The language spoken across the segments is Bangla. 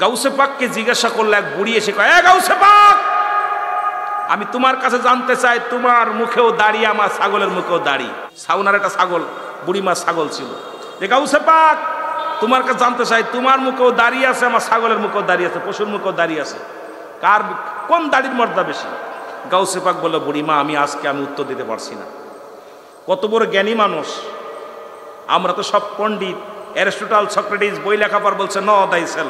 গাউসে পাককে জিজ্ঞাসা করলো এক বুড়ি এসে কয়, এ গাউসে পাক, আমি তোমার কাছে জানতে চাই, তোমার মুখেও দাড়ি, আমার ছাগলের মুখেও দাড়ি। সাউনার একটা ছাগল, বুড়িমা ছাগল ছিল। যে গাউসে পাক, তোমার কাছে জানতে চাই, তোমার মুখেও দাঁড়িয়ে আছে, আমার ছাগলের মুখেও দাঁড়িয়ে আছে, পশুর মুখেও দাঁড়িয়ে আছে, কার কোন দাড়ির মর্যাদা বেশি? গাউসে পাক বলল, বুড়িমা আমি উত্তর দিতে পারছি না। কত বড় জ্ঞানী মানুষ! আমরা তো সব পণ্ডিত, অ্যারিস্টটল, সক্রেটিস বই লেখাপড় বলছে নো দাই সেল,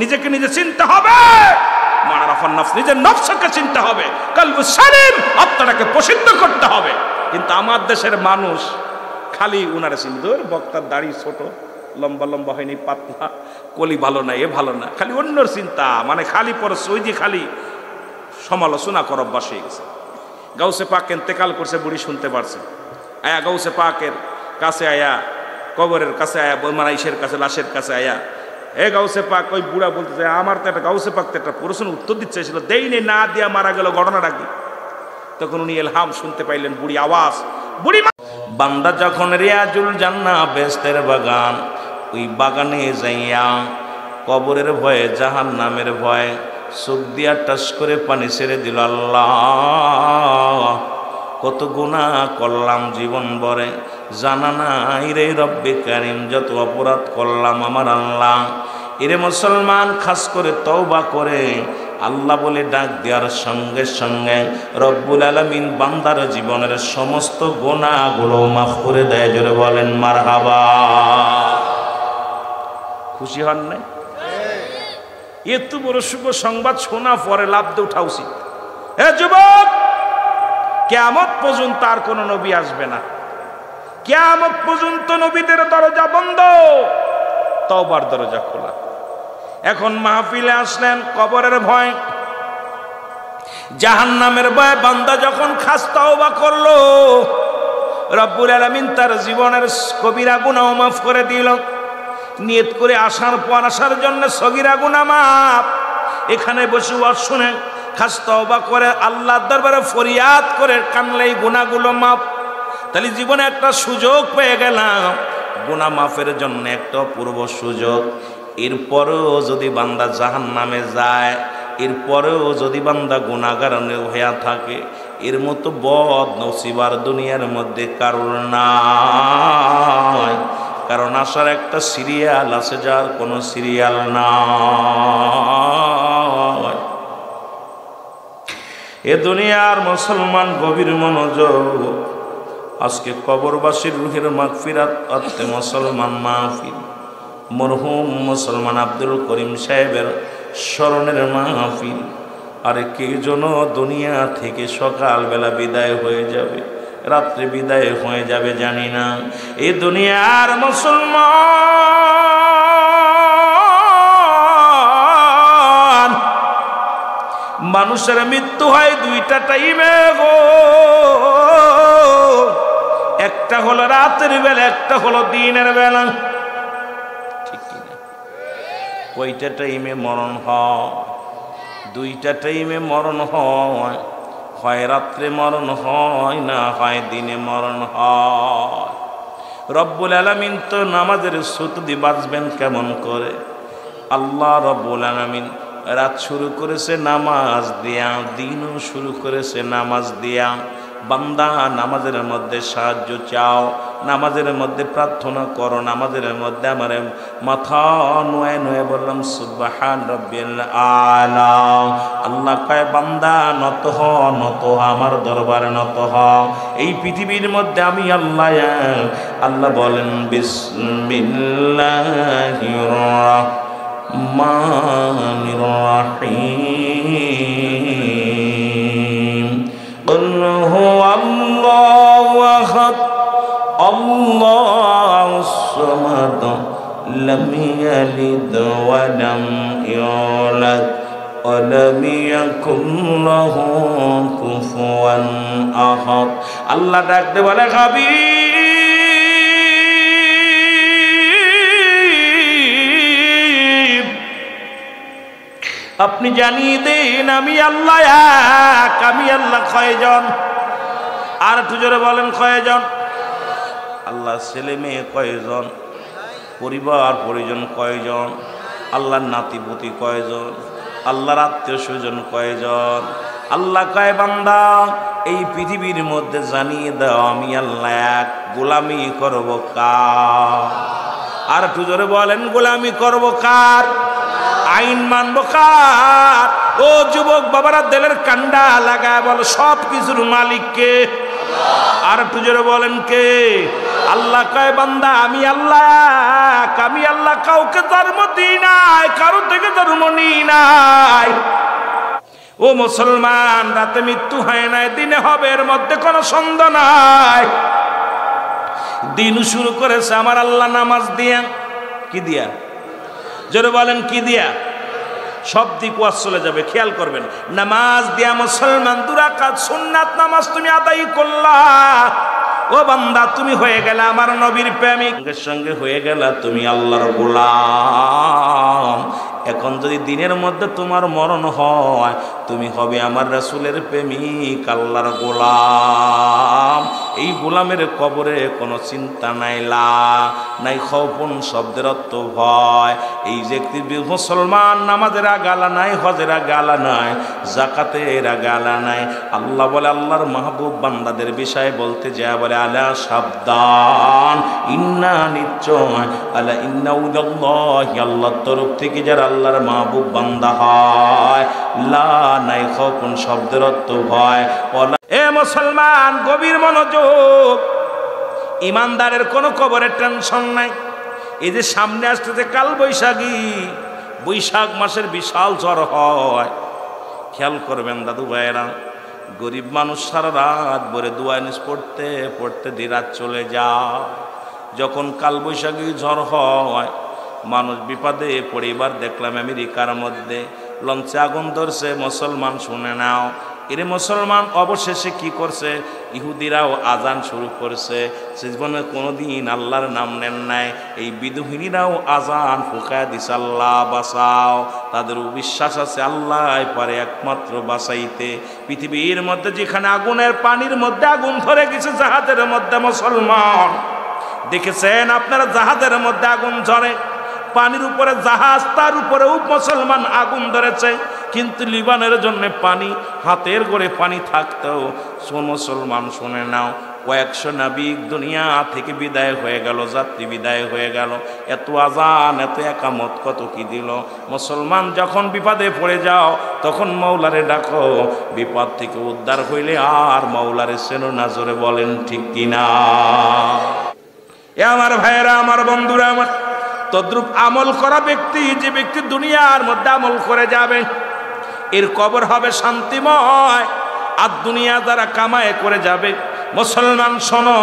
নিজেকে নিজে চিনতে হবে, মারাফান নফস, নিজের নফসকে চিনতে হবে, কলবু সালিম, আত্মাটাকে প্রসিদ্ধ করতে হবে। কিন্তু আমার দেশের মানুষ খালি উনারে চিনতে, বক্তার দাড়ি ছোট, লম্বা লম্বা হয়নি, পাতলা, কলি ভালো না, এ ভালো না, খালি অন্যর চিন্তা, মানে খালি পরে সৈদি খালি সমালোচনা কর অভ্যাস হয়ে গেছে। গাউসে পাক ইন্তেকাল করছে, বুড়ি শুনতে পারছে, আয়া গাউসে পাকের কাছে আয়া, কবরের কাছে আয়া, মারাইশের কাছে, লাশের কাছে আয়া, এ গাউসে পাক, ওই বুড়া বলতেছে, আমার তো একটা গাউসে পাক তো একটা প্রশ্ন উত্তর দিতে চাইছিল, দেইনি, না দিয়া মারা গেল, ঘটনাটা কি? তখন উনি এলহাম শুনতে পাইলেন, বুড়ি আওয়াজ, বুড়ি বান্দা যখন রিয়াজুল জান্নাহ বেহেশতের বাগান, ওই বাগানে যাইয়া কবরের ভয়ে, জাহান্নামের ভয়ে চোখ দিয়া টাস করে পানি ছেড়ে দিল, আল্লাহ কত গুনাহ করলাম জীবন ভরে, জানা নাই রে রব্বে কারীম, যত অপরাধ করলাম আমার আল্লাহ। এরে মুসলমান, খাস করে তওবা করে আল্লাহ বলে ডাক দেওয়ার সঙ্গে সঙ্গে রব্বুল আলামিন বান্দার জীবনের সমস্ত গুনাহগুলো মাফ করে দেয়। জোরে বলেন মারহাবা। খুশি হন নাই? এত বড় শুভ সংবাদ শোনা পরে লাভ দিয়ে উঠা উচিত। হে যুবক, কিয়ামত পর্যন্ত আর কোন নবী আসবে না, কিয়ামত পর্যন্ত নবীদের দরজা বন্ধ, তওবার দরজা খোলা। এখন মাহফিলে আসলেন কবরের ভয়, জাহান্নামের ভয়, বান্দা যখন খাস তওবা করলো, রব্বুল আলামিন তার জীবনের কবিরা গুনাহ মাফ করে দিল। নিয়ত করে আসার পর আসার জন্য সগীরা গুনাহ মাফ, এখানে বসে ওয়াজ শুনে খাস তওবা করে আল্লাহর দরবারে ফরিয়াদ করে কানলেই গুনাহগুলো মাফ। তাহলে জীবনে একটা সুযোগ পেয়ে গেলাম, গুনাহ মাফের জন্য একটা অপূর্ব সুযোগ। এরপরেও যদি বান্দা জাহান্নামে যায়, এরপরেও যদি বান্দা গুনাহগার হয়ে থাকে, এর মতো বদ নসিবার দুনিয়ার মধ্যে কারোর নাই। কারণ আসার একটা সিরিয়াল আছে, যার কোনো সিরিয়াল নাই। এ দুনিয়ার মুসলমান গভীর মনোযোগ, আজকে কবরবাসীর রুহের মাগফিরাত অর্থে মুসলমান মাহফিল, মরহুম মুসলমান আব্দুল করিম সাহেবের স্মরণের মাহফিল। আরে কে যেন দুনিয়া থেকে সকালবেলা বিদায় হয়ে যাবে, রাত্রে বিদায় হয়ে যাবে, জানি না। এই দুনিয়ার মুসলমান মানুষের মৃত্যু হয় দুইটা টাইমে গো, একটা হলো রাতের বেলা, একটা হলো দিনের বেলা। ঠিক কিনা? কয়টা টাইমে মরণ হয়? দুইটা টাইমে মরণ হয়, হয় রাত্রে মরণ হয়, না হয় দিনে মরণ হয়। রব্বুল আলামিন তো নামাজের সুতদি বাঁচবেন কেমন করে? আল্লাহ রব্বুল আলামিন রাত শুরু করেছে নামাজ দিয়া, দিনও শুরু করেছে নামাজ দিয়া। বান্দা নামাজের মধ্যে সাহায্য চাও, নামাজের মধ্যে প্রার্থনা করো, নামাজের মধ্যে আমার মাথা নুয়ে নুয়ে বললাম সুবহান রাব্বিল আলা। আল্লাহ কয় বান্দা নত হ, নত হ, আমার দরবারে নত হ। এই পৃথিবীর মধ্যে আমি আল্লাহ। আল্লাহ বলেন বিসমিল্লাহির রাহমানির রাহিম। قل هو الله أحد الله الصمد لم يلد ولم يولد ولم يكن له كفوا أحد। আল্লাহ ডাকতে বলে হাবিব আপনি জানিয়ে দেন আমি আল্লাহ এক। আমি আল্লাহ কয়জন? আর একটু জোরে বলেন কয়জন? আল্লাহ ছেলে মেয়ে কয়জন? পরিবার পরিজন কয়জন? আল্লাহর নাতিপুতি কয়জন, আল্লাহর আত্মীয় স্বজন কয়জন। আল্লাহ কয় বান্দা এই পৃথিবীর মধ্যে জানিয়ে দাও আমি আল্লাহ এক, গোলামি করব কার? আর একটু জোরে বলেন, গোলামি করব কার? আইন মানব কার? ও যুবক বাবারা দিলের কান্ডা লাগায় বল, সব কিছুর মালিক কে? আর একটু জোরে বলেন কে? আল্লাহ কয় বান্দা আমি আল্লাহ, আমি আল্লাহ কাউকে ধর্ম দিই নাই, কারো থেকে ধর্ম নিই নাই। ও মুসলমান, রাতে মৃত্যু হয় নাই, দিনে হবে, এর মধ্যে কোনো সন্দেহ নাই। দিন শুরু করেছে আমার আল্লাহ নামাজ দিয়া। কি দিয়া? জোরে বলেন কি দিয়া? সব দিক ওয়াজ চলে যাবে, খেয়াল করবেন। নামাজ দিয়া মুসলমান 2 রাকাত সুন্নাত নামাজ তুমি আদায় করলা। ও বান্দা তুমি হয়ে গেলে আমার নবীর প্রেমিকের সঙ্গে হয়ে গেলা তুমি আল্লাহর গোলাম। এখন যদি দিনের মধ্যে তোমার মরণ হয়, তুমি হবে আমার রাসূলের প্রেমিক, আল্লাহর গোলাম। এই গোলামের কবরে কোনো চিন্তা নাই খৌফুন শব্দের অর্থ ভয়। এই যে মুসলমান নামাজের গালা নাই, হজের গালা নাই, জাকাতের গালা নাই। আল্লাহ বলে আল্লাহর মাহবুব বান্দাদের বিষয়ে বলতে যায় বলে আলা সাবধান, ইন্না নিশ্চয়, আলা ইন্না উদাল্লাহি, আল্লাহর তরফ থেকে যারা আল্লাহর মাহবুব বান্দা হয়, লা নাই খৌফুন শব্দের অর্থ ভয়। এ মুসলমান গভীর মনোযোগ, ইমানদারের কোনো কবরের টেনশন নাই। এই যে সামনে আসতেছে কাল বৈশাখী, বৈশাখ মাসের বিশাল ঝড় হয়, খেয়াল করবেন দাদু ভাইয়েরা। গরিব মানুষ সারা রাত ভরে দোয়ানিস পড়তে পড়তে দিরাত চলে যায়। যখন কাল বৈশাখী ঝড় হয়, মানুষ বিপদে পড়ে। এবার দেখলাম আমেরিকার মধ্যে লঞ্চে আগুন ধরছে। মুসলমান শুনে নাও, এরে মুসলমান অবশেষে কি করছে? ইহুদিরাও আজান শুরু করছে। সে জীবনে কোনোদিন আল্লাহর নাম নেন নাই। এই বিদুহিনীরাও আজান ফুঁকায় দিছে, আল্লাহ বাঁচাও। তাদের বিশ্বাস আছে আল্লাহ পারে একমাত্র বাঁচাইতে। পৃথিবীর মধ্যে যেখানে আগুনের পানির মধ্যে আগুন ধরে গেছে, জাহাজের মধ্যে মুসলমান দেখেছেন আপনারা, জাহাজের মধ্যে আগুন ঝরে, পানির উপরে জাহাজ, তার উপরেও মুসলমান আগুন ধরেছে। কিন্তু লিবানের জন্য পানি, হাতের গড়ে পানি থাকতেও মুসলমান শুনে নাও, কয়েকশো নাবিক দুনিয়া থেকে বিদায় হয়ে গেল, যাত্রী বিদায় হয়ে গেল। এত আজান, এত একামত, কত কি দিল। মুসলমান যখন বিপদে পড়ে যাও, তখন মৌলারে ডাকো, বিপদ থেকে উদ্ধার হইলে আর মৌলারে চেনো না। জোরে বলেন ঠিক কিনা? এ আমার ভাইয়েরা, আমার বন্ধুরা, আমার তদ্রূপ আমল করা ব্যক্তি, যে ব্যক্তি দুনিয়ার মধ্যে আমল করে যাবে, এর কবর হবে শান্তিময়। আর দুনিয়া যারা কামায় করে যাবে, মুসলমান শোনো,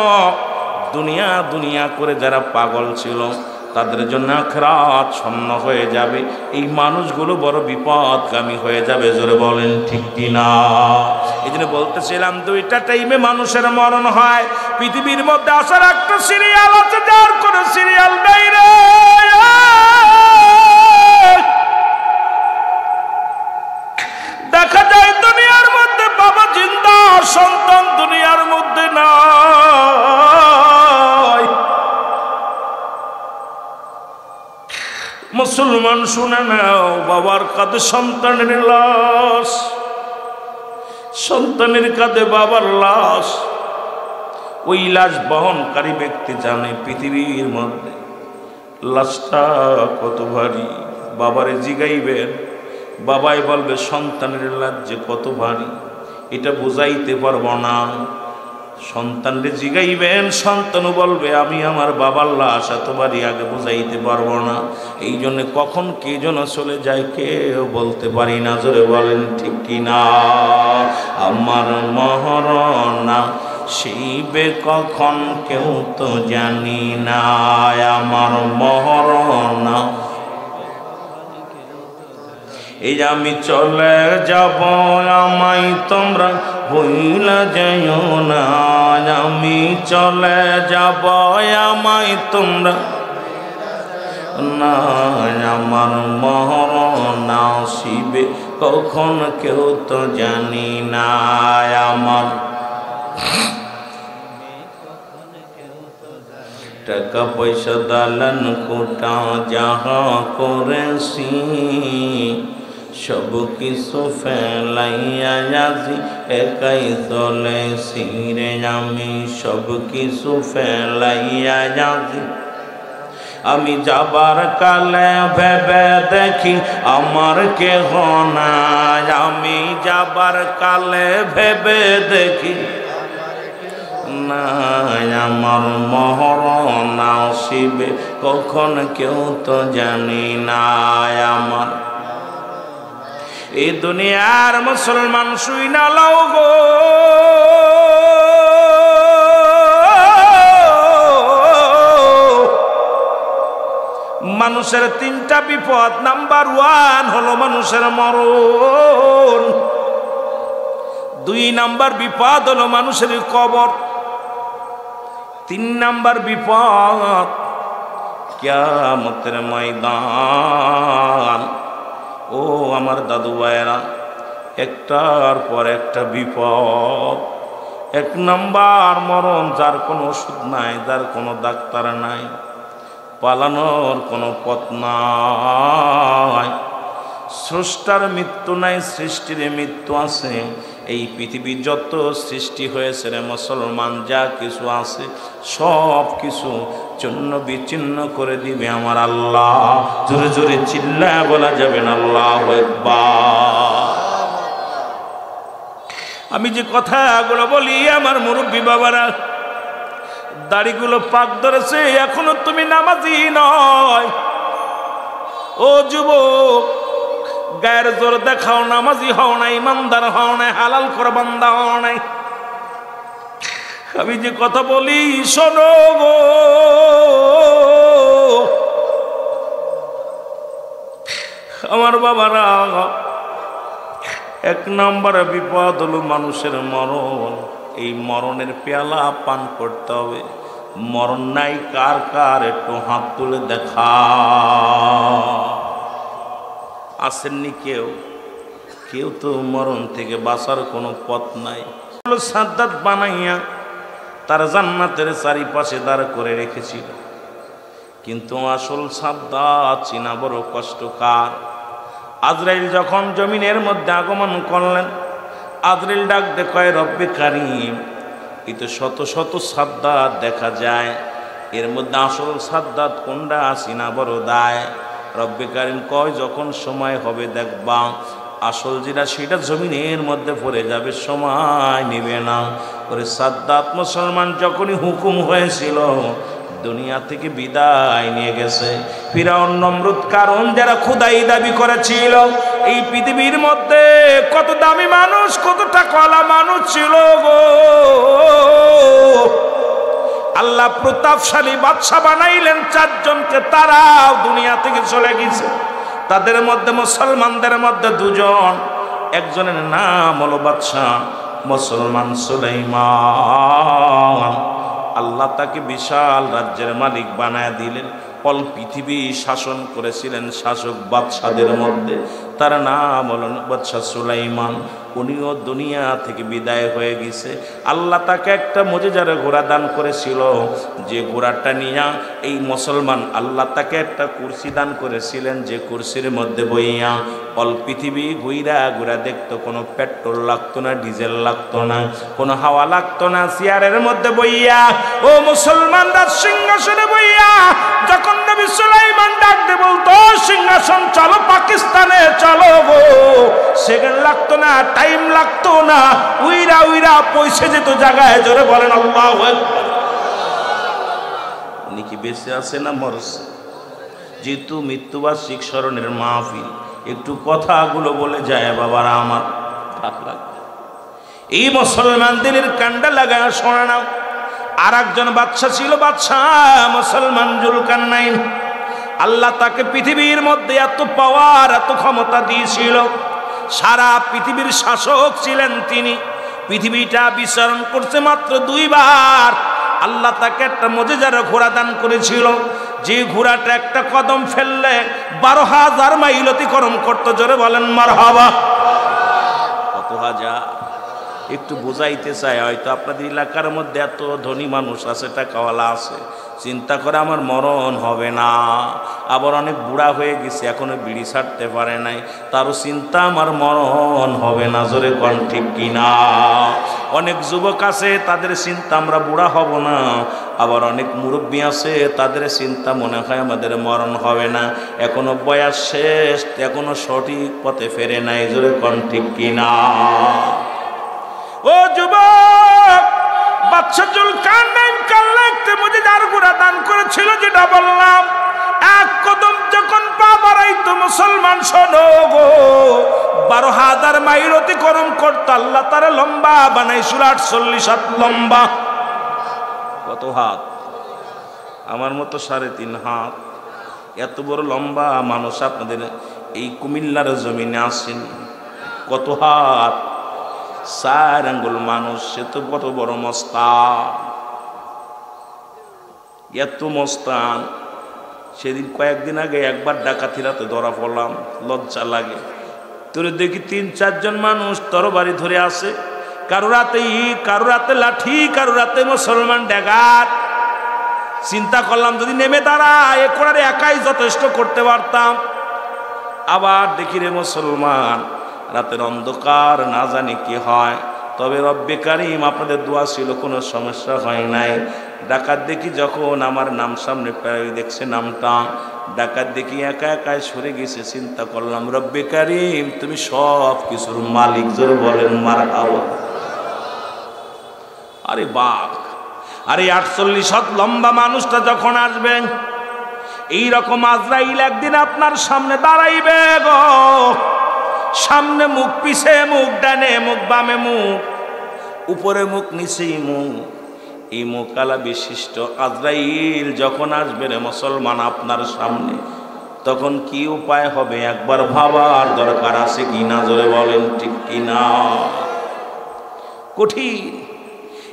দুনিয়া দুনিয়া করে যারা পাগল ছিল, তাদের জন্য আখিরাত শূন্য হয়ে যাবে। এই মানুষগুলো বড় বিপদগামী হয়ে যাবে। জোরে বলেন ঠিক কিনা? এই জন্য বলতেছিলাম, 2টা টাইমে মানুষের মরণ হয়। পৃথিবীর মধ্যে আসার একটা সিরিয়াল আছে, যার কোনো সিরিয়াল নেই রে। দেখা যায় দুনিয়ার মধ্যে বাবা জিন্দা, সন্তান দুনিয়ার মধ্যে নাই। মুসলমান শুনে নাও, বাবার কাঁধে সন্তানের লাশ, সন্তানের কাঁধে বাবার লাশ। ওই লাশ বহনকারী ব্যক্তি জানে পৃথিবীর মধ্যে লাশটা কত ভারী। বাবারে জিগাইবেন, বাবাই বলবে সন্তানের লাশ যে কত ভারী, এটা বুঝাইতে পারবো না। সন্তানরে জিগাইবেন, সন্তানও বলবে আমি আমার বাবার লাশ এত ভারী, আগে বুঝাইতে পারবো না। এই জন্য কখন কে যেন চলে যায় কেউ বলতে পারি না। জোরে বলেন ঠিক কিনা? আমার মহরণা শিবে কখন কেউ তো জানি না, আমার মহরণা। এই আমি চলে যাব, আমায় তোমরা ভুইলা যাইও না। আমি চলে যাব, আমায় তোমরা না। আমার মরণ আসিবে কখন কেউ তো জানি না। আমার টাকা পয়সা দালান কোটা যাহা করেছি সব কিছু ফেলাইয়া যাচ্ছি একাই চলেছি রে আমি সব কিছু ফেলাইয়া যাচ্ছি আমি যাবার কালে ভেবে দেখি আমার কেহ নাই আমি যাবার কালে ভেবে দেখি নাই আমার মরণ আসিবে কখন কেউ তো জানি না আমার এই দুনিয়ার মুসলমান শুই না লাও গো মানুষের তিনটা বিপদ নাম্বার 1 হলো মানুষের মরণ 2 নাম্বার বিপদ হলো মানুষের কবর 3 নাম্বার বিপদ কিয়ামতের ময়দান ও আমার দাদু ভাইরা একটার পর একটা বিপদ 1 নাম্বার মরণ যার কোনো ওষুধ নাই যার কোনো ডাক্তার নাই পালানোর কোনো পথ নাই স্রষ্টার মৃত্যু নাই সৃষ্টির মৃত্যু আছে এই পৃথিবী যত সৃষ্টি হয়েছে রে মুসলমান যা কিছু আছে সব কিছু চূর্ণ বিচ্ছিন্ন করে দিবে আমার আল্লাহ জোরে জোরে চিল্লায় বলা যাবে না আল্লাহু আকবার আমি যে কথাগুলো বলি আমার মুরব্বী বাবারা দাড়িগুলো পাক ধরেছে এখনো তুমি নামাজি নয় ও যুবক গায়ের জোর দেখাও নামাজি হও না ইমানদার হও না হালাল করে বান্দা হও নাই আমি যে কথা বলি শোনো গো আমার বাবারা 1 নম্বর বিপদ হলো মানুষের মরণ এই মরণের পেয়ালা পান করতে হবে মরণ নাই কার কার একটু হাত তুলে দেখা আসেননি কেউ কেউ তো মরণ থেকে বাঁচার কোনো পথ নাই সাদ্দাত বানাইয়া তার জান্নাতের চারিপাশে দাঁড় করে রেখেছিল কিন্তু আসল সাদ্দাত চিনা বড় কষ্টকর আজরাইল যখন জমিনের মধ্যে আগমন করলেন আজরাইল ডাক দেখায় রব্বে কারীম এই তো শত শত সাদ্দাত দেখা যায় এর মধ্যে আসল সাদ্দাত কোনটা চিনা বড় দায় রব্বে কারীম কয় যখন সময় হবে দেখবা আসল যেটা সেটা জমিনের মধ্যে পড়ে যাবে সময় নেবে না করে সাদ্দাত মুসলমান যখনই হুকুম হয়েছিল দুনিয়া থেকে বিদায় নিয়ে গেছে ফিরাউন নমরুদ কারণ যারা খোদাই দাবি করেছিল এই পৃথিবীর মধ্যে কত দামি মানুষ কত টাকাওয়ালা মানুষ ছিল গো আল্লাহ প্রতাপশালী বাদশা বানাইলেন 4 জনকে তারাও দুনিয়া থেকে চলে গেছে তাদের মধ্যে মুসলমানদের মধ্যে 2 জন একজনের নাম হলো বাদশা মুসলমান সুলাইমান আল্লাহ তাকে বিশাল রাজ্যের মালিক বানায় দিলেন অল পৃথিবী শাসন করেছিলেন শাসক বাদশাদের মধ্যে তার নাম হলো বাদশা সুলাইমান উনিও দুনিয়া থেকে বিদায় হয়ে গেছে আল্লাহ তাকে একটা মুজিজার ঘোড়া দান করেছিল যে ঘোড়াটা নিয়ে এই মুসলমান আল্লাহ তাকে একটা কুরসি দান করেছিলেন যে কুরসির মধ্যে বইয়া অল পৃথিবী ঘুইরা ঘুরা দেখতো কোনো পেট্রোল লাগতো না ডিজেল লাগতো না কোনো হাওয়া লাগতো না চেয়ারের মধ্যে বইয়া ও মুসলমানরা সিংহাসনে বইয়া যখন নবী সুলাইমান ডাকতে বলতো সিংহাসন চলো পাকিস্তানে চলো গো সেকেন্ড লাগতো না টাইম লাগতো না উইরা উইরা পৌঁছে যেত জায়গায় জোরে বলেন আল্লাহু আকবার উনি কি বেঁচে আছে না মরছে যেহেতু মৃত্যুবার্ষিক স্মরণের মাহফিল একটু কথাগুলো বলে যায় বাবারা আমার ভালো লাগে এই মুসলমানদের কান্ডা লাগায় শোনা নাও আর একজন বাদশা ছিল বাদশা মুসলমান জুলকারনাইন আল্লাহ তাকে পৃথিবীর মধ্যে এত পাওয়ার এত ক্ষমতা দিয়েছিল সারা পৃথিবীর শাসক ছিলেন তিনি পৃথিবীটা বিচরণ করতে মাত্র 2 বার আল্লাহ তাকে একটা মুজিজার ঘোড়া দান করেছিল যে ঘোড়াটা একটা কদম ফেললে 12,000 মাইল অতিক্রম করতো জোরে বলেন মারহাবা কত হাজার একটু বুঝাইতে চাই, হয়তো আপনাদের এলাকার মধ্যে এত ধনী মানুষ আছে, টাকাওয়ালা আছে, চিন্তা করে আমার মরণ হবে না। আবার অনেক বুড়া হয়ে গেছে, এখনো বিড়ি ছাড়তে পারে নাই, তারও চিন্তা আমার মরণ হবে না। জোরে কোন ঠিক কিনা? অনেক যুবক আছে, তাদের চিন্তা আমরা বুড়া হব না। আবার অনেক মুরব্বী আছে, তাদের চিন্তা মনে হয় আমাদের মরণ হবে না, এখনো বয়স শেষ, এখনো সঠিক পথে ফেরে নাই। জোরে কোন ঠিক কিনা? ও যুবক, বাদশা জুলকারনাইন কাল্লাতে মুজিজার গুড়া দান করেছিল, যেটা বললাম, এক কদম যখন পা বাড়াইতো মুসলমান শোনো গো, 12,000 মাইল অতিক্রম করতো, আল্লাহ তারা লম্বা বানাইছিল 48 হাত লম্বা। কত হাত? আমার মতো 3.5 হাত। এত বড় লম্বা মানুষ আপনাদের এই কুমিল্লার জমিনে আসেন। কত হাত? 4 আঙ্গুল মানুষ। সে তো কত বড় মস্তান, এত মস্তান। সেদিন কয়েকদিন আগে একবার ডাকাতিরাতে ধরা পড়লাম, লজ্জা লাগে। তোর দেখি 3-4 জন মানুষ তরবারি ধরে আসে, কারো রাতে ইট, কারো রাতে লাঠি, কারো রাতে মুসলমান ডাকাত। চিন্তা করলাম যদি নেমে দাঁড়ায়, এ করার একাই যথেষ্ট করতে পারতাম। আবার দেখি রে মুসলমান, রাতের অন্ধকার, না জানি কি হয়। তবে রব্বে কারিম আপনাদের দোয়া ছিল, কোনো সমস্যা হয় নাই। ডাকাত দেখি যখন আমার নাম সামনে প্রায় দেখছে নামটা, ডাকাত দেখি একা একাই সরে গেছে। চিন্তা করলাম রব্বে কারিম তুমি সব কিছুর মালিক। জোরে বলেন মারহাবা। আরে বাপ, আরে 48 হাত লম্বা মানুষটা যখন আসবেন, এইরকম আজরাইল একদিন আপনার সামনে দাঁড়াইবে গো। সামনে মুখ, পিছে মুখ, ডানে মুখ, বামে মুখ, উপরে মুখ, নিচেই মুখ। এই মুখালা বিশিষ্ট আজরাইল যখন আসবে রে মুসলমান আপনার সামনে, তখন কি উপায় হবে একবার ভাবার দরকার আছে কিনা? জোরে বলেন ঠিক কিনা? কঠিন।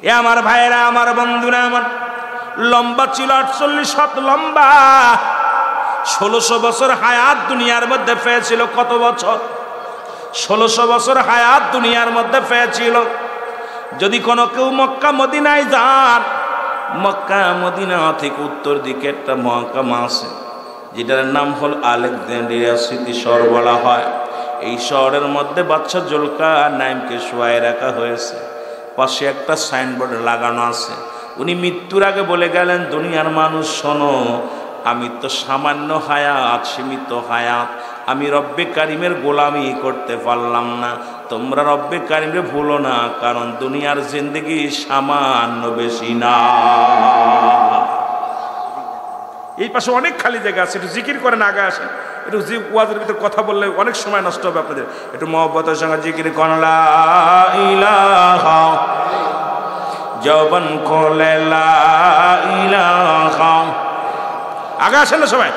এ আমার ভাইয়েরা, আমার বন্ধুরা, আমার লম্বা ছিল 48 হাত লম্বা। 1600 বছর হায়াত দুনিয়ার মধ্যে পেয়েছিল। কত বছর? 1600 বছর হায়াত দুনিয়ার মধ্যে পেয়েছিল। যদি কোনো কেউ মক্কা মদিনায় যান, মক্কা মদিনা থেকে উত্তর দিকে একটা মহকামা আছে, যেটার নাম হল আলেকজান্দ্রিয়া স্মৃতি শহর বলা হয়। এই শহরের মধ্যে বাদশা জুলকারনাইনকে শোয়ায় রাখা হয়েছে। পাশে একটা সাইনবোর্ড লাগানো আছে। উনি মৃত্যুর আগে বলে গেলেন, দুনিয়ার মানুষ শোনো, আমি তো সামান্য হায়াত, সীমিত হায়াত, আমি রব্বে কারিমের গোলামি করতে পারলাম না। তোমরা রব্বে কারিমে ভুলো না, কারণ দুনিয়ার জিন্দেগি সামান্য বেশি না। এই পাশে অনেক খালি জায়গা আছে, একটু জিকির করেন, আগে আসেন। একটু ওয়াজের ভিতরে কথা বললে অনেক সময় নষ্ট হবে আপনাদের। একটু মহব্বতের সঙ্গে জিকির করেন, লা ইলাহা, জবান খোলে লা ইলাহা। আগে আসেন না সবাই।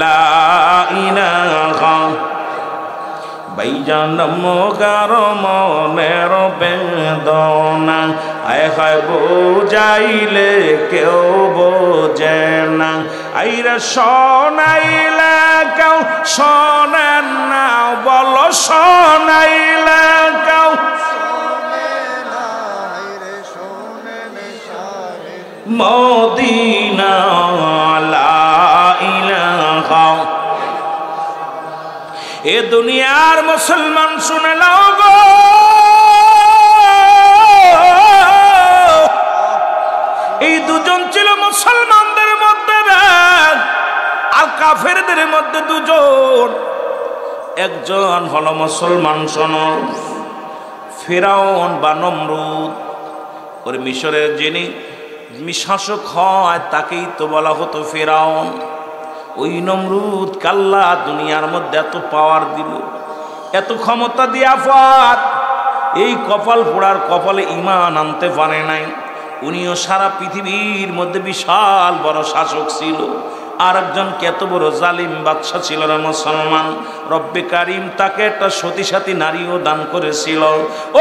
লা ইলাহা, ভাইজান মোগার মনের বেদনা, আয় হায় বোঝাইলে কেউ বোঝে না। আইরে শোনাইলে কেউ শোনেন না, বলো শোনাইলে কেউ মদিনা। লা ইলাহা, এ দুনিয়ার মুসলমান শুনে নাও গো, এই দুজন ছিল মুসলমানদের মধ্যে, আর কাফেরদের মধ্যে দুজন। একজন হলো মুসলমান, শোনো, ফিরাউন বা নমরুদ। ওর মিশরের যিনি শাসক হয় তাকেই তো বলা হতো ফিরাউন। ওই নমরুদ কাল্লা দুনিয়ার মধ্যে এত পাওয়ার দিল, এত ক্ষমতা দিয়া পার, এই কপাল পোড়ার কপালে ঈমান আনতে পারে নাই। উনিও সারা পৃথিবীর মধ্যে বিশাল বড় শাসক ছিল। আর একজন কত বড় জালিম বাদশা ছিল না মুসলমান। রব্বে কারিম তাকে একটা সতী সাথী নারীও দান করেছিল।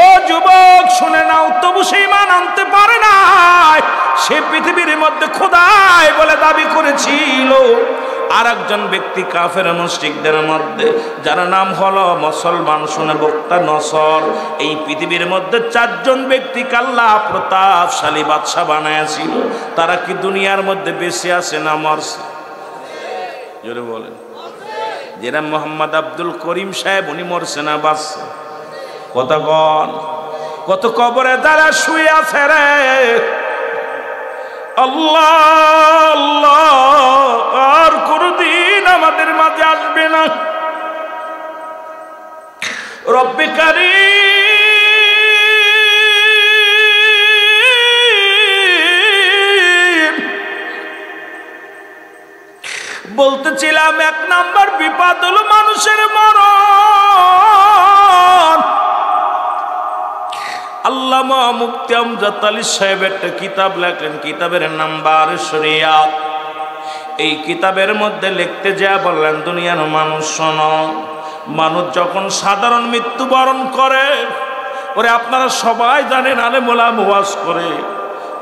ও যুবক শুনে নাও, তবু সে ঈমান আনতে পারে নাই। সে পৃথিবীর মধ্যে খোদাই বলে দাবি করেছিল। আর একজন ব্যক্তি কাফের মুশরিকদের মধ্যে, যার নাম হলো মুসলমান, শুনে বক্তা নসর। এই পৃথিবীর মধ্যে 4 জন ব্যক্তিকে আল্লাহ প্রতাপশালী বাদশা বানাইছিল। তারা কি দুনিয়ার মধ্যে বেঁচে আছে না মরছে? জোরে বলেন। যেরা মোহাম্মদ আব্দুল করিম সাহেব, উনি মরছে না বাঁচছে? কতক্ষণ, কত কবরে তারা শুয়ে আছে রে। আল্লাহ আল্লাহ, আর কোনদিন আমাদের মাঝে আসবে না। রব্বে কারীম, বলতেছিলাম 1 নাম্বার বিপদ হলো মানুষের মরণ। আল্লামা মুফতি আমজাদ আলী সাহেব একটা কিতাব লেখেন, কিতাবের নাম বারে শরিয়াত। এই কিতাবের মধ্যে লিখতে যা বললেন, দুনিয়ার মানুষ শোনো, মানুষ যখন সাধারণ মৃত্যুবরণ করে, ওরে আপনারা সবাই জানেন, আলেম ওলামা ওয়াজ করে,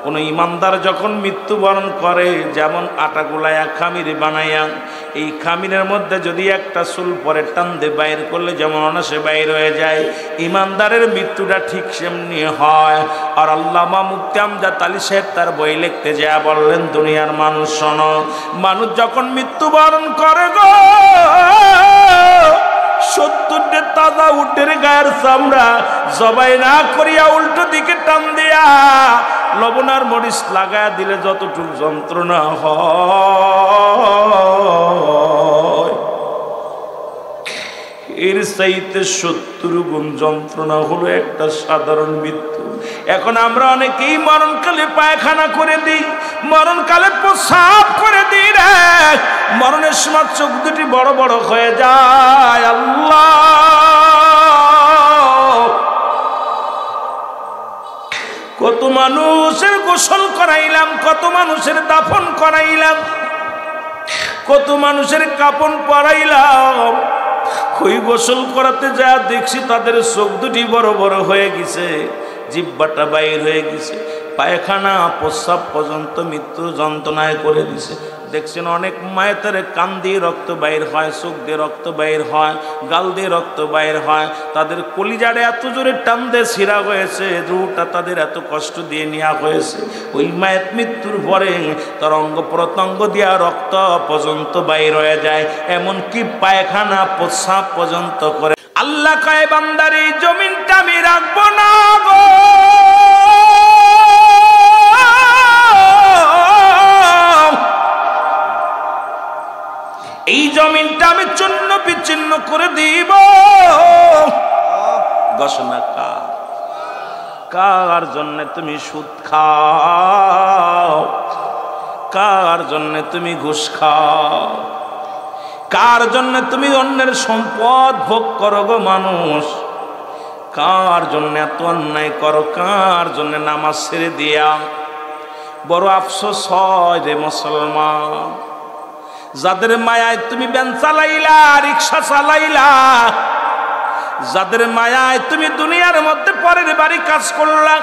কোন ইমানদার যখন মৃত্যুবরণ করে, যেমন আটা গুলায়া খামির বানাইয়া, এই খামিরের মধ্যে যদি একটা চুল পরে টান দিয়ে বাইর করলে যেমন অনাসে বাইর হয়ে যায়, ইমানদারের মৃত্যুটা ঠিক সেমনি হয়। আর আল্লামা মুফতি আমজাদ আলী সাহেব তার বই লিখতে যা বললেন, দুনিয়ার মানুষ শোনো, মানুষ যখন মৃত্যুবরণ করে গো, 70 তাজা উটের গায়ের চামড়া জবাই না করিয়া উল্টো দিকে টান দিয়া লবণ আর মরিচ লাগায়া দিলে যতটুকু যন্ত্রণা হয়, এর চাইতে 70 গুণ যন্ত্রণা হলো একটা সাধারণ মৃত্যু। এখন আমরা অনেকেই মরণকালে পায়খানা করে দিই, মরণকালে প্রস্রাব করে দিই রে। মরণের সময় চোখ দুটি বড় বড় হয়ে যায়। আল্লাহ, কত মানুষের গোসল করাইলাম, কত মানুষের দাফন করাইলাম, কত মানুষের কাপন পরাইলাম। ওই গোসল করাতে যা দেখছি তাদের চোখ দুটি বড় বড় হয়ে গেছে, জিহ্বাটা বাইর হয়ে গেছে, পায়খানা প্রস্রাব পর্যন্ত মৃত্যু যন্ত্রণায় করে দিছে। দেখছেন অনেক মায়ের কান দিয়ে রক্ত বাইর হয়, চোখ দিয়ে রক্ত বাইর হয়, গাল দিয়ে রক্ত বাইর হয়, তাদের কলিজারে এত জোরে টান দিয়ে ছিঁড়া হয়েছে, রুটা তাদের এত কষ্ট দিয়ে নেওয়া হয়েছে। ওই মায়ের মৃত্যুর পরে তার অঙ্গ প্রত্যঙ্গ দিয়া রক্ত পর্যন্ত বাইর হয়ে যায়, এমনকি পায়খানা প্রস্রাব পর্যন্ত করে। আল্লাহ কয়, বান্দার এই জমিনটা আমি রাখবো না গো, এই জমিনটা আমি চূর্ণ বিচ্ছিন্ন করে দিব। ঘোষণা কার জন্য তুমি সুদ খাও, কার জন্য তুমি ঘুষ খাও, কার জন্য তুমি অন্যের সম্পদ ভোগ করো গো মানুষ, কার জন্য এত অন্যায় করো, কার জন্য নামাজ ছেড়ে দিয়া। বড় আফসোস হয় রে মুসলমান, যাদের মায়ায় তুমি ভ্যান চালাইলা, রিক্সা চালাইলা, যাদের মায়ায় তুমি দুনিয়ার মধ্যে পরের বাড়ি কাজ করলা,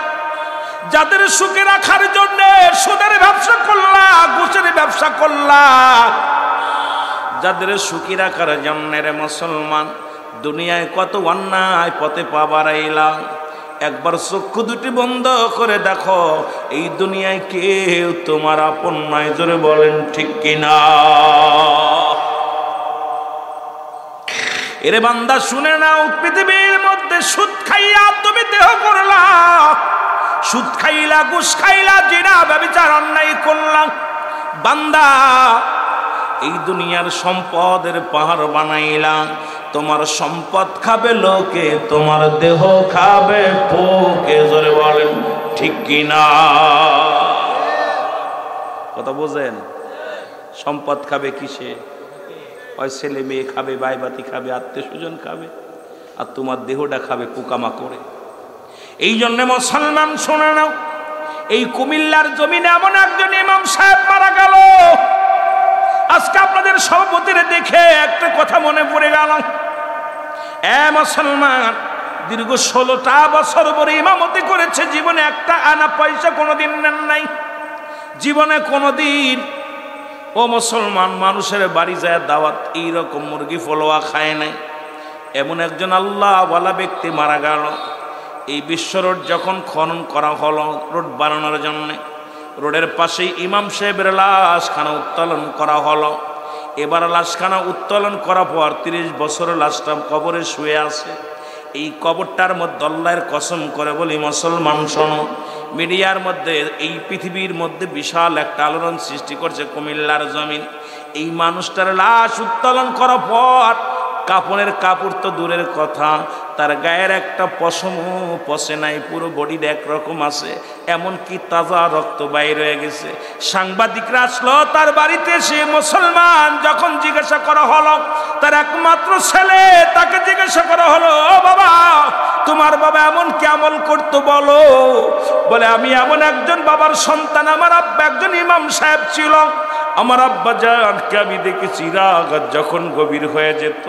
যাদের সুখে রাখার জন্য সুদের ব্যবসা করলা, ঘুষের ব্যবসা করলা, যাদের সুখী রাখার জন্য রে মুসলমান দুনিয়ায় কত অন্যায় পথে পা বাড়াইলা। একবার চক্ষু দুটি বন্ধ করে দেখো, এই দুনিয়ায় কেউ তোমার আপন নয়। জোরে বলেন ঠিক কিনা? এরে বান্দা শুনে নাও, পৃথিবীর মধ্যে সুদ খাইয়া তুমি দেহ করলা, সুদ খাইলা, ঘুষ খাইলা, জিনা ব্যভিচার অন্যায় করলাম। বান্দা এই দুনিয়ার সম্পদের পাহাড় বানাইলা, তোমার সম্পদ খাবে লোকে, তোমার দেহ খাবে পোকে। জোরে বলেন ঠিক কিনা? কথা বোঝেন? সম্পদ খাবে কিসে? ওই ছেলে মেয়ে খাবে, বাইবাতি খাবে, আত্মীয় স্বজন খাবে, আর তোমার দেহটা খাবে পোকামাকড়ে। এই জন্য মুসলমান শোনা নাও, এই কুমিল্লার জমিনে এমন একজন ইমাম সাহেব মারা গেল। আজকে আপনাদের সভাপতির দেখে একটা কথা মনে পড়ে গেল। মুসলমান দীর্ঘ 16টা বছর পরে ইমামতি করেছে, জীবনে একটা আনা পয়সা কোনোদিন নেন নাই, জীবনে কোনোদিন ও মুসলমান, মানুষের বাড়ি যায় দাওয়াত এইরকম মুরগি ফলোয়া খায় নাই। এমন একজন আল্লাহওয়ালা ব্যক্তি মারা গেল। এই বিশ্ব রোড যখন খনন করা হলো রোড বানানোর জন্য, রোডের পাশেই ইমাম সাহেবের লাশখানা উত্তোলন করা হলো। এবার লাশখানা উত্তোলন করার পর 30 বছর লাশটা কবরে শুয়ে আছে। এই কবরটার মধ্যে আল্লাহর কসম করে বলি মুসলমান শোনো, মিডিয়ার মধ্যে এই পৃথিবীর মধ্যে বিশাল একটা আলোড়ন সৃষ্টি করছে কুমিল্লার জমিন। এই মানুষটার লাশ উত্তোলন করার পর কাপড়ের কাপড় তো দূরের কথা, তার গায়ের একটা পশমও পশে নাই, পুরো বডির একরকম আছে, এমনকি তাজা রক্ত বাইর হয়ে গেছে। সাংবাদিকরা আসলো তার বাড়িতে, সে মুসলমান যখন জিজ্ঞাসা করা হলো তার একমাত্র ছেলে, তাকে জিজ্ঞাসা করা হলো, ও বাবা তোমার বাবা এমন কি আমল করতো বলো? বলে আমি এমন একজন বাবার সন্তান, আমার আব্বা একজন ইমাম সাহেব ছিল। আমার আব্বা জানকে আমি দেখেছি রাত যখন গভীর হয়ে যেত,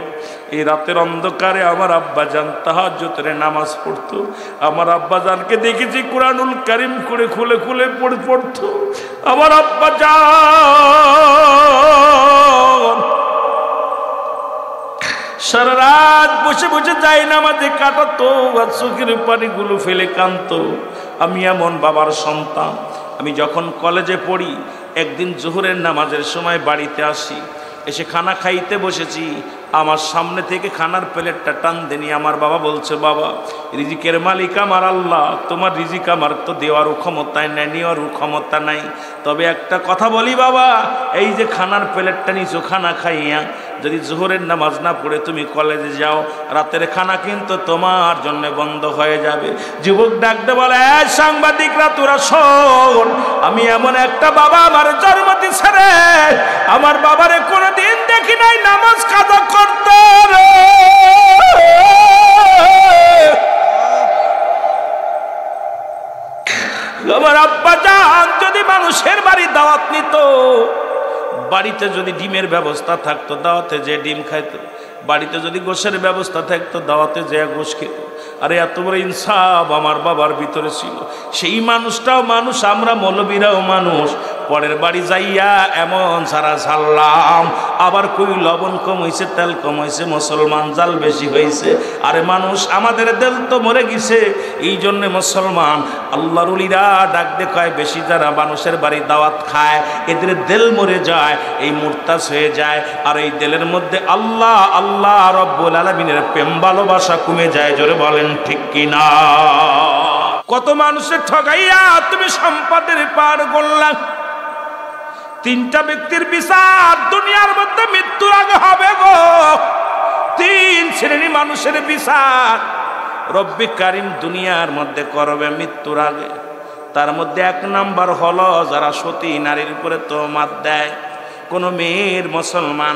এই রাতের অন্ধকারে আমার আব্বা জান তাহাজ্জুদের নামাজ পড়তো। আমার আব্বা জানকে দেখেছি কুরআনুল কারীম করে খুলে খুলে পড়তো। আমার আব্বা জান সারা রাত বসে বসে যাই নামাজে কাটাতো, আর চোখের পানিগুলো ফেলে কাঁদতো। আমি এমন বাবার সন্তান। আমি যখন কলেজে পড়ি, একদিন জোহরের নামাজের সময় বাড়িতে আসি, এসে খানা খাইতে বসেছি, আমার সামনে থেকে খানার প্লেটটা টান দেনি আমার বাবা বলছে, বাবা রিজিকের মালিক আমার আল্লাহ, তোমার রিজিক আমার তো দেওয়ারও ক্ষমতায় নাই, নেওয়ারও ক্ষমতা নাই। তবে একটা কথা বলি বাবা, এই যে খানার প্লেটটা নিছো, খানা খাইয়া যদি জোহরের নামাজ না পড়ে তুমি কলেজে যাও, রাতের খানা কিন্তু তোমার জন্য বন্ধ হয়ে যাবে। যুবক ডাকতে বলে, সাংবাদিকরা তোরা শোন, আমি এমন একটা বাবা আমার জন্ম দিছে রে, আমার বাবারে কোনোদিন দেখি নাই নামাজ কাজা করতে রে। আমার আব্বা জান যদি মানুষের বাড়ি দাওয়াত নিত, বাড়িতে যদি ডিমের ব্যবস্থা থাকতো দাওয়াতে যে ডিম খাইতো, বাড়িতে যদি গোশের ব্যবস্থা থাকতো দাওয়াতে যে গোশ খেত। আরে এত বড় ইনসাফ আমার বাবার ভিতরে ছিল। সেই মানুষটাও মানুষ, আমরা মৌলবীরাও মানুষ। পরের বাড়ি যাইয়া এমন সারা ঝাললাম, আবার কই লবণ কম হয়েছে, তেল কম হয়েছে, মুসলমান জাল বেশি হয়েছে। আরে মানুষ আমাদের দেল তো মরে গেছে। এই জন্যে মুসলমান আল্লাহর ওলিরা ডাক দেখায়, বেশি যারা মানুষের বাড়ি দাওয়াত খায় এদের দেল মরে যায়, এই মুরতাজ হয়ে যায়। আর এই দেলের মধ্যে আল্লাহ আল্লাহ রব্বুল আলামিনের প্রেম ভালোবাসা কমে যায়। জোরে বলেন ঠিক কিনা? কত মানুষের ঠগাইয়া তুমি সম্পদের পার করলা। 3টা ব্যক্তির বিচার দুনিয়ার মধ্যে মৃত্যুর আগে হবে গো। 3 শ্রেণী মানুষের বিচার রব্বি কারিম দুনিয়ার মধ্যে করবে মৃত্যুর আগে। তার মধ্যে 1 নাম্বার হলো যারা সতী নারীর উপরে তোহমাত দেয়। কোনো মেয়ের মুসলমান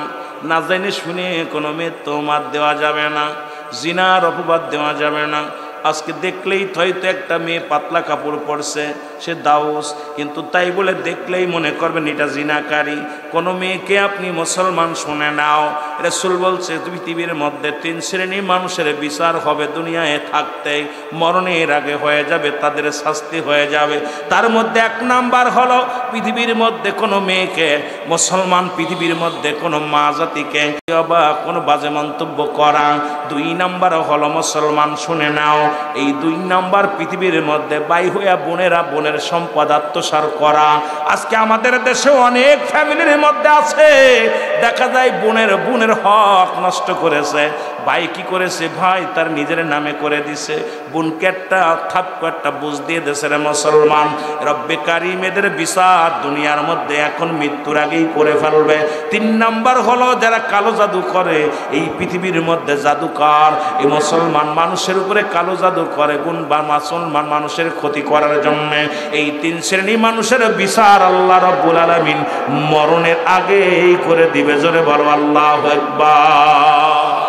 না জেনে শুনে কোনো মেয়ের তোহমাত দেওয়া যাবে না, জিনার অপবাদ দেওয়া যাবে না। আজকে দেখলেই হয়তো একটা মেয়ে পাতলা কাপড় পরছে, সে দাউস, কিন্তু তাই বলে দেখলেই মনে করবেন এটা জিনাকারী। কোনো মেয়েকে আপনি মুসলমান শুনে নাও, রাসূল বলছে পৃথিবীর মধ্যে 3 শ্রেণীর মানুষের বিচার হবে দুনিয়ায় থাকতেই, মরণের আগে হয়ে যাবে, তাদের শাস্তি হয়ে যাবে। তার মধ্যে 1 নাম্বার হলো পৃথিবীর মধ্যে কোনো মেয়েকে মুসলমান, পৃথিবীর মধ্যে কোনো মা জাতিকে বা কোনো বাজে মন্তব্য করা। 2 নাম্বার হলো মুসলমান শুনে নাও, এই 2 নাম্বার পৃথিবীর মধ্যে বাই হইয়া বোনেরা বোনের সম্পদ আত্মসাৎ করা। আজকে আমাদের দেশে অনেক ফ্যামিলির মধ্যে আছে, দেখা যায় বোনের হক নষ্ট করেছে। ভাই কি করেছে? ভাই তার নিজের নামে করে দিছে, বোনকে একটা থাপ্পড় একটা বুঝ দিয়ে দেশে রে মুসলমান। রব্বে কারিম এদের বিচার দুনিয়ার মধ্যে এখন মৃত্যুর আগেই করে ফেলবে। 3 নাম্বার হলো যারা কালো জাদু করে, এই পৃথিবীর মধ্যে জাদুকর, এই মুসলমান মানুষের উপরে কালো জাদু করে গুণ বা মুসলমান মানুষের ক্ষতি করার জন্য। এই 3 শ্রেণী মানুষের বিচার আল্লাহ রাব্বুল আলামিন মরণের আগেই করে দিবে। জোরে বলো আল্লাহু আকবার।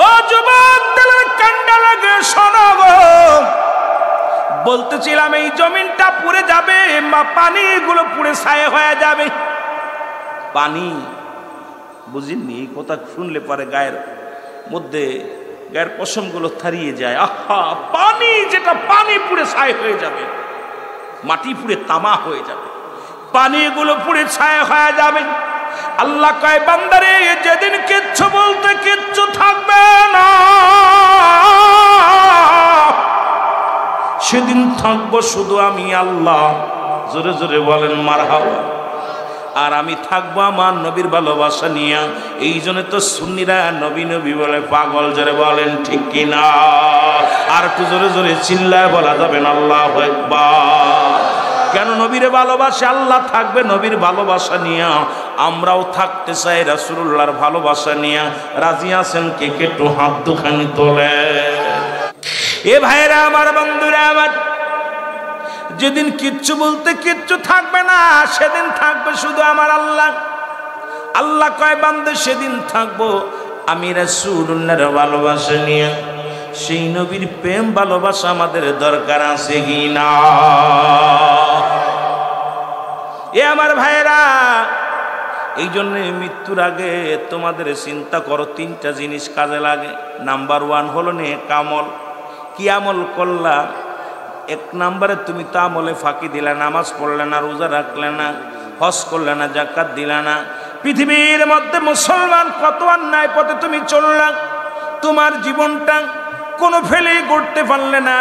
ও যুবক দিলের কান্ডা লাগে শোনো গো, বলতেছিলাম এই জমিনটা পুড়ে যাবে, পানিগুলো পুড়ে ছাই হয়ে যাবে। পানি বুঝিনি, এই কথা শুনলে পরে গায়ের মধ্যে গায়ের পশমগুলো থারিয়ে যায়। আহা, পানি যেটা পানি পুড়ে ছাই হয়ে যাবে, মাটি পুড়ে তামা হয়ে যাবে। পানিগুলো পুড়ে ছায়া হয়ে যাবে। আল্লাহ কয় বান্দারে যেদিন কিচ্ছু বলতে কিচ্ছু থাকবে না, সেদিন থাকবো শুধু আমি আল্লাহ। জোরে জোরে বলেন মারহাবা। আর আমি থাকবো আমার নবীর ভালোবাসা নিয়ে। এই জন্য তো সুন্নিরা নবী নবী বলে পাগল। জোরে বলেন ঠিক কিনা? আর একটু জোরে জোরে চিল্লায় বলা যাবে না আল্লাহু আকবার। কেন? নবীর ভালোবাসা, আল্লাহ থাকবে নবীর ভালোবাসা নিয়ে, আমরাও থাকতে চাই রাসূলুল্লাহর ভালোবাসা নিয়ে। রাজি আছেন কে কে? একটু হাত দুখানি তোলে। এ ভাইরা আমার, বন্ধুরা আমার, যেদিন কিচ্ছু বলতে কিচ্ছু থাকবে না, সেদিন থাকবে শুধু আমার আল্লাহ। আল্লাহ কয় বান্দা সেদিন থাকবো আমি রাসূলুল্লাহর ভালোবাসা নিয়ে। সেই নবীর প্রেম ভালোবাসা আমাদের দরকার আছে কি না? এ আমার ভাইরা, এই জন্য মৃত্যুর আগে তোমাদের চিন্তা করো, তিনটা জিনিস কাজে লাগে। নাম্বার 1 হলো নেক আমল। কি আমল করলা? 1 নম্বরে তুমি তো আমলে ফাঁকি দিলে, নামাজ পড়লে না, রোজা রাখলে না, হজ করলে না, যাকাত দিলে না। পৃথিবীর মধ্যে মুসলমান কত অন্যায় পথে তুমি চললা, তোমার জীবনটা কোনো ফেলেই করতে পারলে না।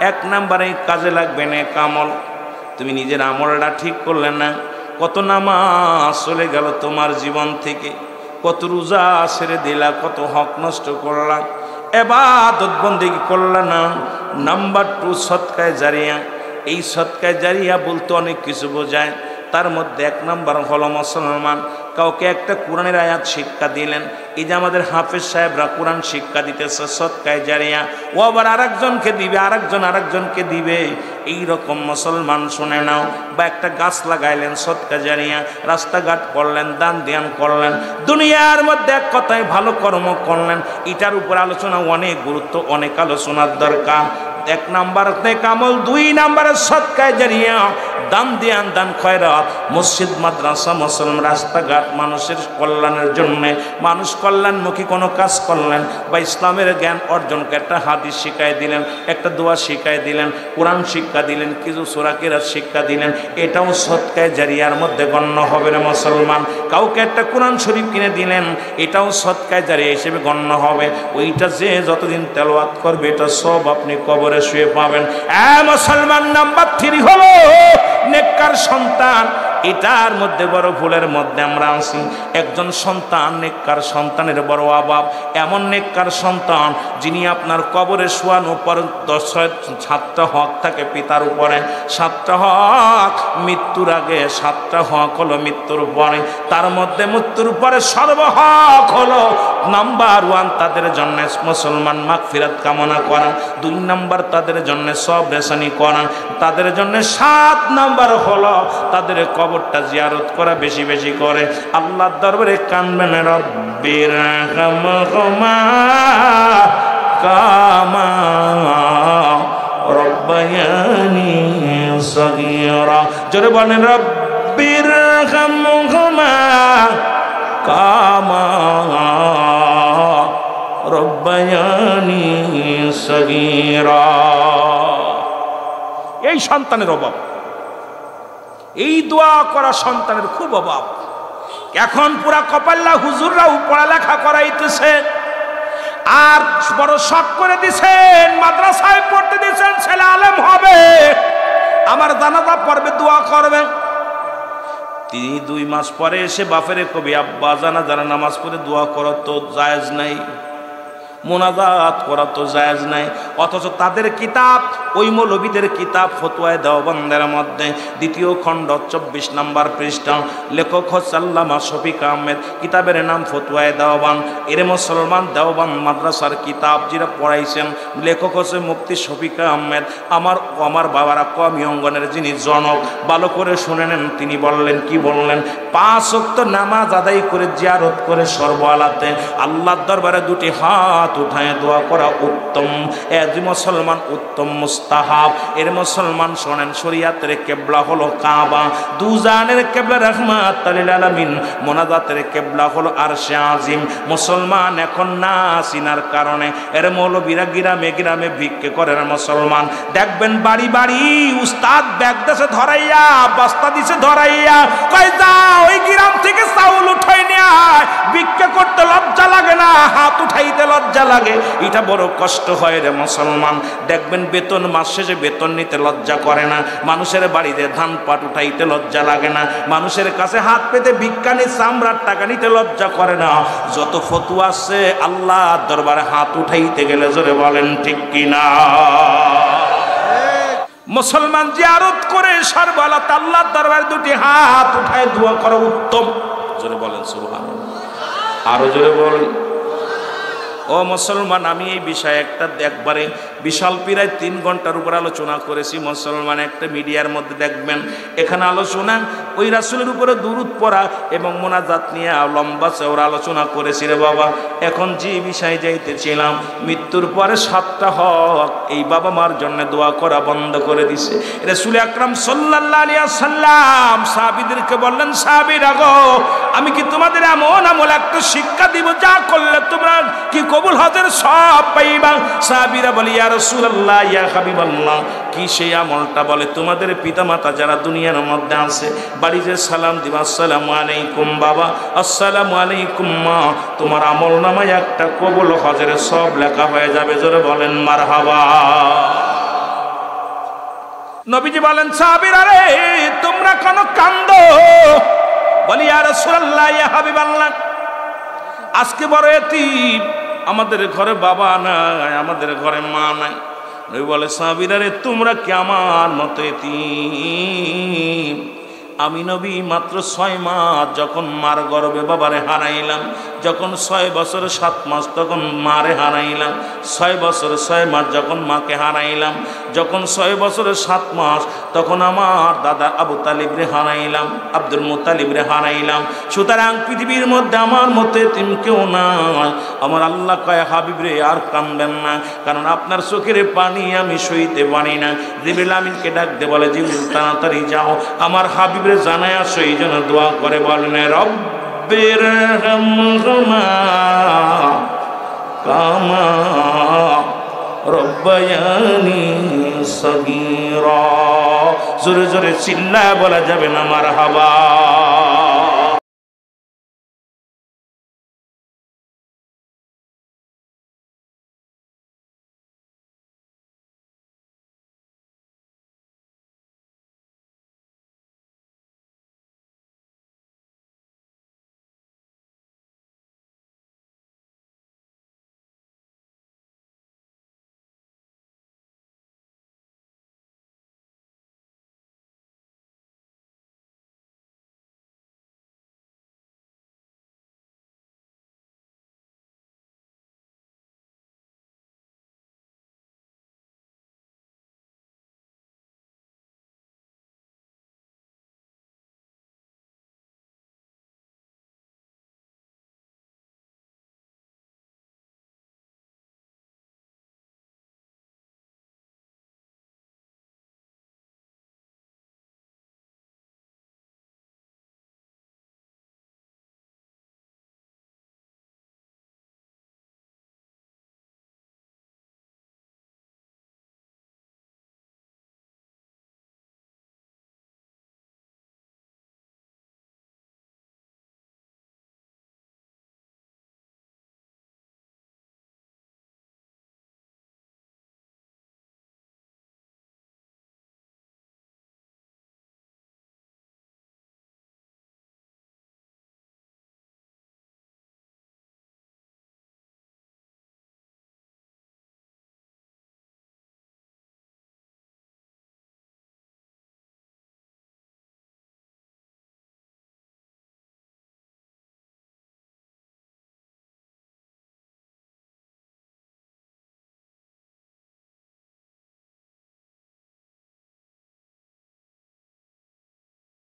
1 নম্বরে কাজে লাগবে নেক আমল। তুমি নিজের আমলটা ঠিক করলে না, কত নামাজ চলে গেল তোমার জীবন থেকে, কত রোজা ছেড়ে দিলা, কত হক নষ্ট করলা, ইবাদত বন্দেগি করলা না। নাম্বার 2 সদকায়ে জারিয়া। এই সদকায়ে জারিয়া বলতে অনেক কিছু বোঝায়। তার মধ্যে 1 নম্বর হলো মুসলমান কাউকে একটা কোরআনের আয়াত শিক্ষা দিলেন। এই যে আমাদের হাফেজ সাহেবরা কোরআন শিক্ষা দিতেছে, সদকায়ে জারিয়া। ও আবার আরেকজনকে দিবে, আরেকজনকে দিবে। এই রকম মুসলমান শুনে নাও। বা একটা গাছ লাগাইলেন, সদকা জারিয়া। রাস্তাঘাট করলেন, দান ধ্যান করলেন, দুনিয়ার মধ্যে এক কথায় ভালো কর্ম করলেন। এটার উপর আলোচনা অনেক গুরুত্ব, অনেক আলোচনার দরকার। 1 নাম্বার নেক আমল, 2 নাম্বার সদকায়ে জারিয়া, দান ধ্যান, দান খয়রাত, মসজিদ মাদ্রাসা, মুসলমান রাস্তাঘাট, মানুষের কল্যাণের জন্য, মানুষ কল্যাণমুখী কোনো কাজ করলেন। বা ইসলামের জ্ঞান অর্জনকে একটা হাদিস শিখাই দিলেন, একটা দোয়া শিখাই দিলেন, কোরআন শিক্ষা দিলেন, কিছু সূরা কিরাত শিক্ষা দিলেন। এটাও সদকায়ে জারিয়ার মধ্যে গণ্য হবে রে মুসলমান। কাউকে একটা কোরআন শরীফ কিনে দিলেন, এটাও সদকায়ে জারিয়া হিসেবে গণ্য হবে। ওইটা যে যতদিন তেলাওয়াত করবে, এটা সব আপনি কবরে শুয়ে পাবেন। মুসলমান নাম্বার 3 হলো নেককার সন্তান। এটার মধ্যে বড় ভুলের মধ্যে আমরা আছি। একজন সন্তান, নেককার সন্তানের বড় অভাব। এমন নেককার সন্তান যিনি আপনার কবরে শোয়ানোর পর 7টা হক থাকে পিতার উপরে, 7টা হক মৃত্যুর আগে, 7টা হক হলো মৃত্যুর পরে। তার মধ্যে মৃত্যুর পরে সর্বহক হলো নাম্বার 1 তাদের জন্য মুসলমান মাগফিরাত কামনা করা, 2 নাম্বার তাদের জন্য সব রেশানি করা, তাদের জন্য 7 নাম্বার হলো তাদের কবরটা জিয়ারত করা, বেশি বেশি করে আল্লাহর দরবারে কানবেন, রব্বির হামহুমা কামা রব্বায়ানি সগীরা। জোরে বলেন, রব্বির হামহুমা কামা রব্বায়ানি সগীরা। এই সন্তানের অভাব, এই দোয়া করা সন্তানের খুব অভাব। এখন পুরা কপাল্লা হুজুররাও পড়ালেখা করাইতেছে, আর বড় শখ করে দিছেন, মাদ্রাসায় পড়তে দিছেন, ছেলে আলেম হবে, আমার জানাজা পড়বে, দোয়া করবে। 2 মাস পরে এসে বাপেরে কবি, আব্বা জানাজার নামাজ পড়ে দোয়া করা তো জায়েজ নাই, মোনাজাত করা তো জায়েজ নাই। অথচ তাদের কিতাব, ওই মৌলবীদের কিতাব ফতোয়ায়ে দেওবন্দের মধ্যে 2য় খণ্ড 24 নম্বর পৃষ্ঠা, লেখক হচ্ছে আল্লামা শফিক আহমেদ, কিতাবের নাম ফতোয়ায়ে দেওবন্দ। এর মুসলমান দেওবন্দ মাদ্রাসার কিতাব যেটা পড়াইছেন, লেখক হচ্ছে মুফতি শফিক আহমেদ। আমার বাবারা কওমি অঙ্গনের যিনি জনক, ভালো করে শুনে নেন। তিনি বললেন, কি বললেন? 5 ওয়াক্ত নামাজ আদায় করে জিয়ারত করে সর্বআলাতে আল্লাহর দরবারে 2টি হাত উঠায় দোয়া করা উত্তম। এজ মুসলমান উত্তম মুস্তাহাব। এর মুসলমান শোনেন, শরীয়তের কিবলা হলো কাবা, দুজানের কিবলা রাহমাতুল লিল আলামিন, মুনাজাতের কিবলা হলো আরশে আজিম। মুসলমান এখন না চিনার কারণে এর মৌলবীরা গ্রামে গ্রামে ভিক্ষে করে না। মুসলমান দেখবেন বাড়ি বাড়ি উস্তাদ ব্যাগ দেশে ধরাইয়া, বস্তা দিছে ধরাইয়া, কয় যাও ওই গ্রাম থেকে চাউল উঠাই নিয়ে আয়। ভিক্ষা করতে লজ্জা লাগে না, হাত উঠাইতে লজ্জা লাগে, এটা বড় কষ্ট হয় রে মুসলমান। দেখবেন বেতন মাস শেষে বেতন নিতে লজ্জা করে না, মানুষের বাড়িতে ধান পাট উঠাইতে লজ্জা লাগে না, মানুষের কাছে হাত পেতে ভিক্ষা নিয়ে চামড়ার টাকা নিতে লজ্জা করে না। যত ফতুয়া আছে আল্লাহ দরবারে হাত উঠাইতে গেলে জোরে বলেন ঠিক কিনা? মুসলমান জিয়ারত করে সর্ববেলা আল্লাহর দরবারে দুটি হাত উঠায় দোয়া করা উত্তম। জোরে বলেন সুবহানাল্লাহ, আরো জোরে বলেন। ও মুসলমান, আমি এই বিষয়ে একবারে বিশাল প্রায় 3 ঘন্টার উপর আলোচনা করেছি। মুসলমান একটা মিডিয়ার মধ্যে দেখবেন এখানে আলোচনা ওই রাসূলের উপরে দুরূদ পড়া এবং মোনাজাত নিয়ে লম্বা চওড়া আলোচনা করেছি রে বাবা। এখন যে বিষয়ে যাইতেছিলাম, মৃত্যুর পরে 7টা হক এই বাবা মার জন্য দোয়া করা বন্ধ করে দিছে রাসূল আকরাম সাল্লাল্লাহু আলাইহি ওয়াসাল্লাম। সাহাবীদেরকে বললেন, সাহাবীরা গো, আমি কি তোমাদের এমন আমল একটা শিক্ষা দিব যা করলে তোমরা কি কবুল হজের সব পাইবা? সাহাবীরা বলে, ইয়া রাসূলুল্লাহ, ইয়া হাবিবাল্লাহ, কি সেই আমলটা? বলে, তোমাদের পিতামাতা যারা দুনিয়ার মধ্যে আছে বাড়িতে সালাম দিবা, আসসালামু আলাইকুম বাবা, আসসালামু আলাইকুম মা, তোমার আমল নামায় একটা কবুল হজের সব লেখা হয়ে যাবে। জোরে বলেন মারহাবা। নবীজি বলেন, সাহাবীরা রে, তোমরা কেন কান্দো? বলি, ইয়া রাসূলুল্লাহ, ইয়া হাবিবাল্লাহ, আজকে বড় এতিম, আমাদের ঘরে বাবা নাই, আমাদের ঘরে মা নাই। নবী বলে, সাহাবীরা রে, তোমরা কি আমার মতো এতিম? আমি নবী মাত্র 6 মাস যখন মার গর্ভে বাবারে হারাইলাম, যখন 6 বছর 7 মাস তখন মারে হারাইলাম, 6 বছর 6 মাস যখন মাকে হারাইলাম, যখন 6 বছর 7 মাস তখন আমার দাদা আবু তালিব রে হারাইলাম, আব্দুল মুত্তালিব রে হারাইলাম। সুতরাং পৃথিবীর মধ্যে আমার মতো এতিম কেউ নাই। আমার আল্লাহ কয়, হাবিব রে, আর কাঁদবেন না, কারণ আপনার চোখের পানি আমি সইতে পারি না। জিবরিল আমিনকে ডাক দে, বলে, জিবরিল তাড়াতাড়ি যাও, আমার হাবিব রে জানায় আসো। এই জন্য দোয়া করে বলেন, রব্বিরহামহুমা কামা রব্বায়ানি সগীরা। জোরে জোরে চিল্লায় বলা যাবে না মারহাবা।